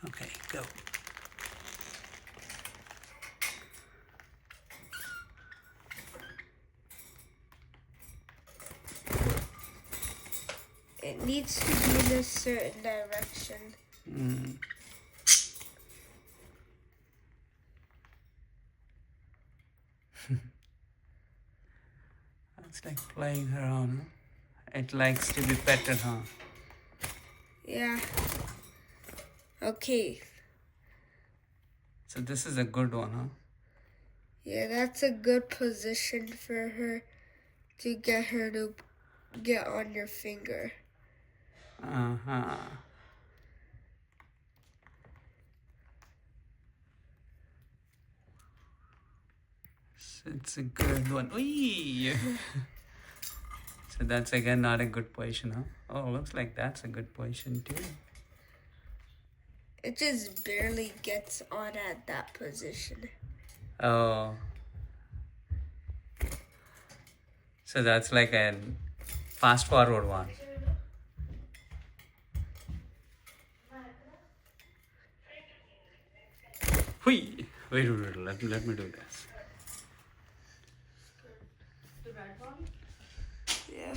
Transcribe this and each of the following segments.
Okay, go. It needs to be in a certain direction. Mm. It's like playing around. Huh? It likes to be petted, huh? Yeah. Okay. So this is a good one, huh? Yeah, that's a good position for her to get on your finger. Uh-huh. So it's a good one. Whee! So that's again not a good position, huh? Oh, looks like that's a good position too. It just barely gets on at that position. Oh. So that's like a fast forward one. Whee! Wait, let me do this. The red one? Yeah.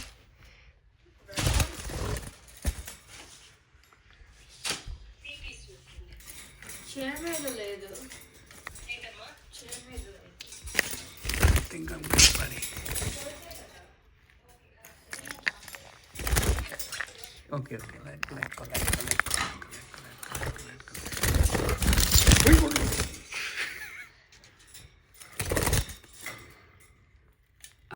Chair మీద లేదు chair మీద లేదు I think I'm good, buddy. Okay, let go. Wait.